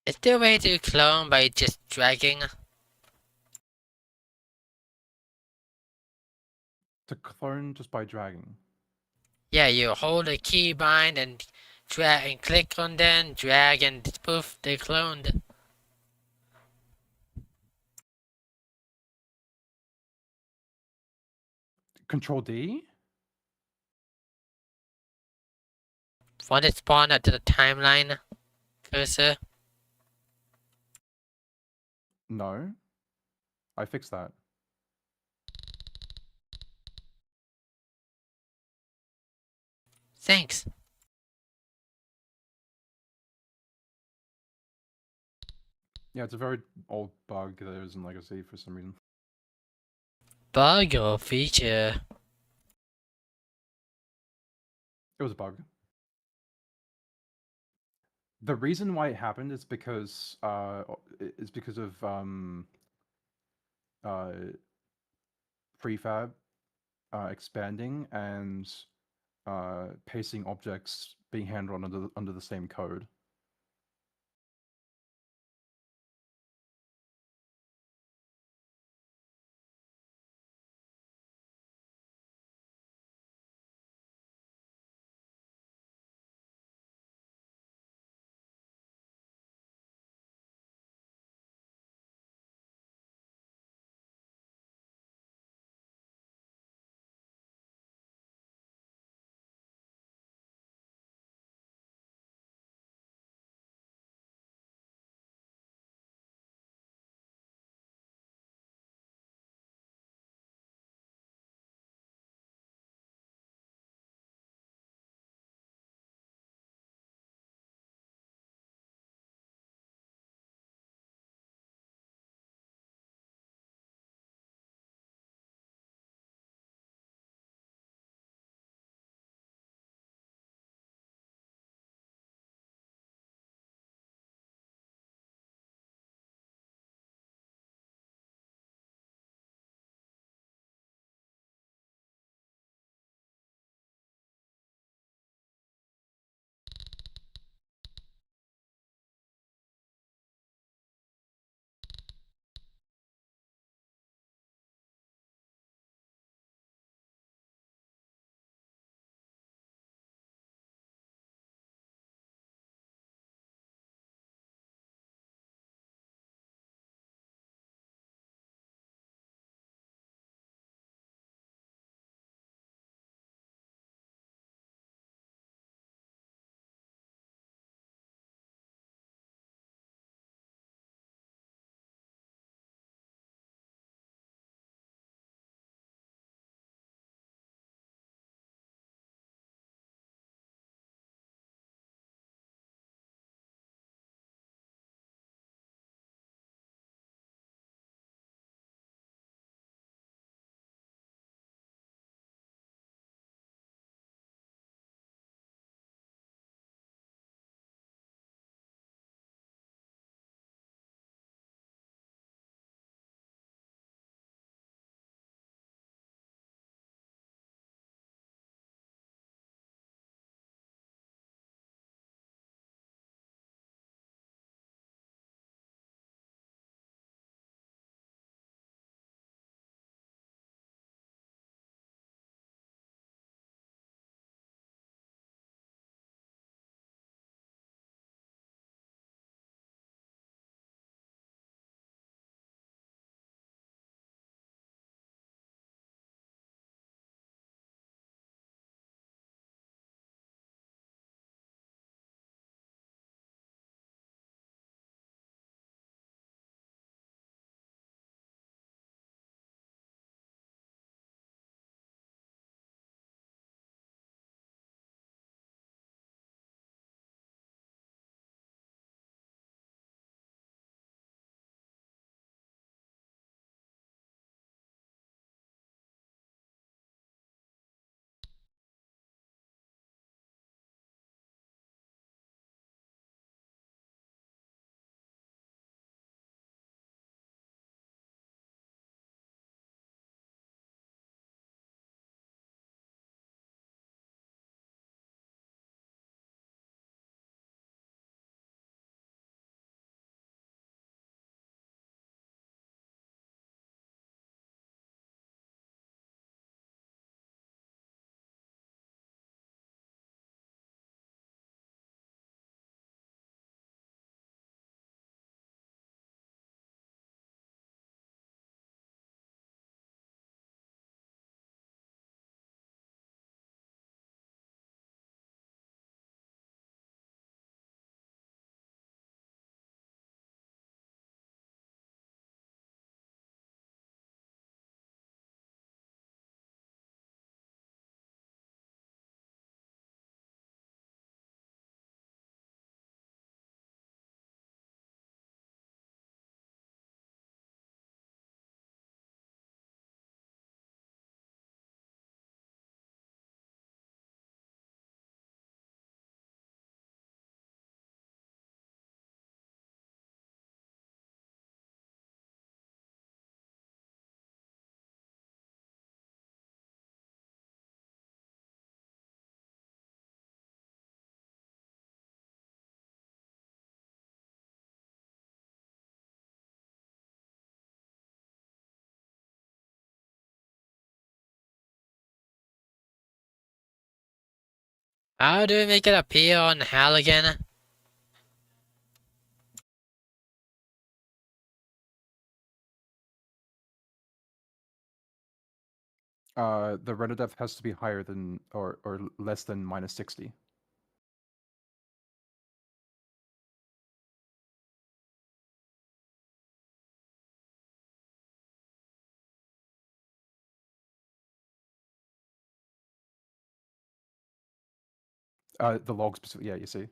Is there a way to clone by just dragging? To clone just by dragging. Yeah, you hold a keybind and drag and click on them, drag and poof, they're cloned. Control D. Want it spawn at the timeline cursor? No, I fixed that. Thanks. Yeah, it's a very old bug that is in Legacy for some reason. Bug or feature? It was a bug. The reason why it happened is because of uh, prefab expanding and pacing objects being handled under the same code. How do we make it appear on HAL again? The render depth has to be higher than or less than -60. The log specific, yeah, you see.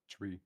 Tree.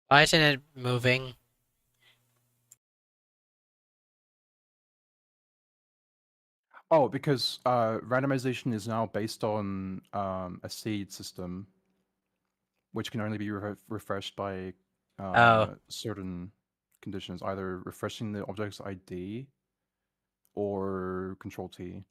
Why isn't it moving? Oh, because randomization is now based on a seed system, which can only be refreshed by Oh, certain conditions, either refreshing the object's ID or Control T.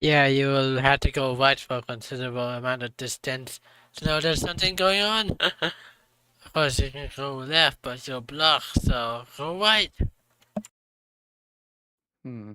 yeah, you will have to go right for a considerable amount of distance to know there's something going on. Of course, you can go left, but you're blocked, so go right. Hmm.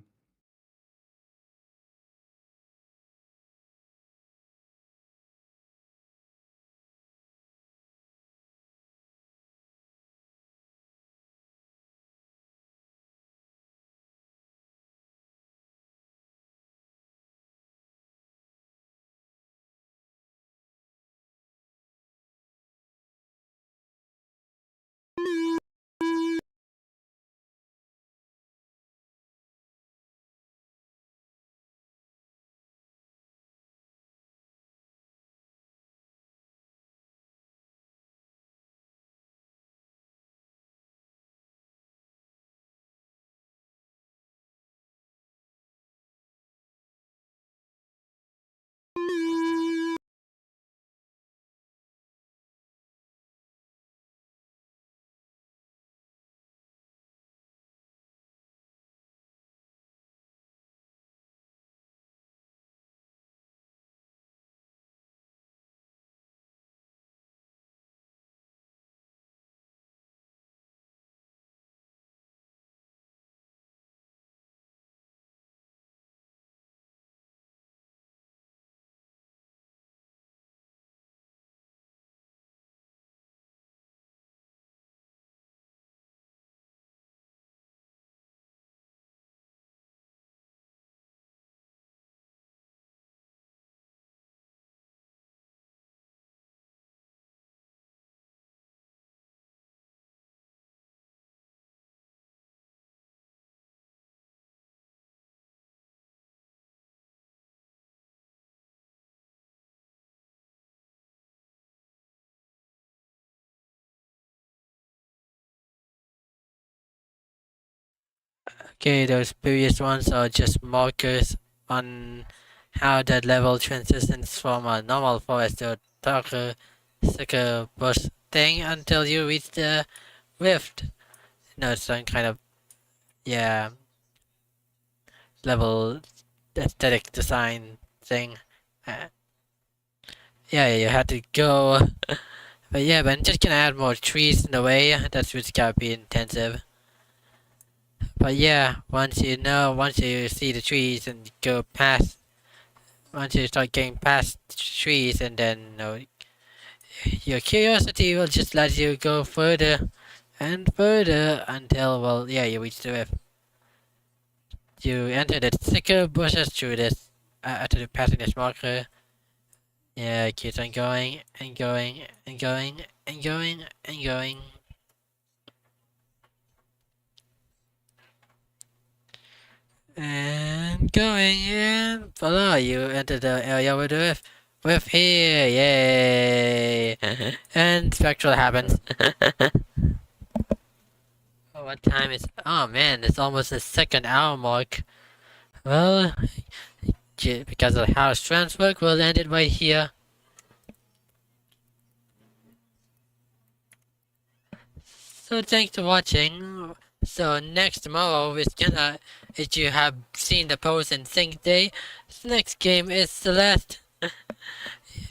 Okay, those previous ones are just markers on how that level transitions from a normal forest to a darker, thicker bush thing until you reach the rift. It's some kind of, yeah, level aesthetic design thing. Uh, yeah, you had to go. But yeah, but I'm just gonna add more trees in the way. That's what's gotta be intensive. But yeah, once you see the trees and go past, once you start getting past the trees, and then your curiosity will just let you go further and further until, well, yeah, you reach the rift. You enter the thicker bushes through this, after passing this marker. Yeah, it keeps on going and going and going and going and going. And going in. Voila, you enter the area with the rift. Rift here, yay! And spectral happens. Oh, what time is? Oh man, it's almost the second hour mark. Well, because of how strengths work, we'll end it right here. So thanks for watching. So next tomorrow is gonna, if you have seen the post and sync day, this next game is Celeste.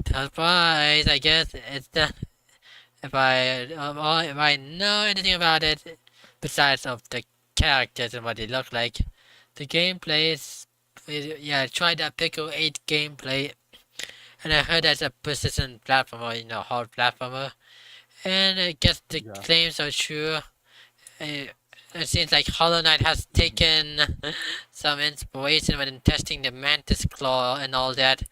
Surprise, I guess it's the, if I know anything about it, besides of the characters and what they look like, the gameplay is, yeah, try that Pickle 8 gameplay, and I heard that's a persistent platformer, hard platformer, and I guess the Yeah. claims are true. It seems like Hollow Knight has taken some inspiration when testing the Mantis Claw and all that,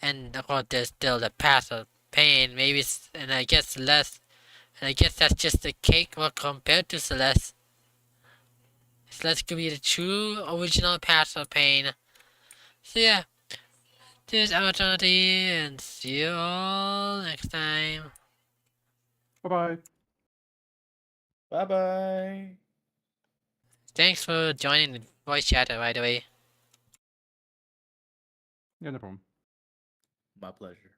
and of course there's still the Path of Pain, maybe, and I guess less. And I guess that's just a cakewalk compared to Celeste. Celeste could be the true original Path of Pain. So yeah, this is Aratonati, and see you all next time. Bye bye. Bye bye. Thanks for joining the voice chat, by the way. Yeah, no problem. My pleasure.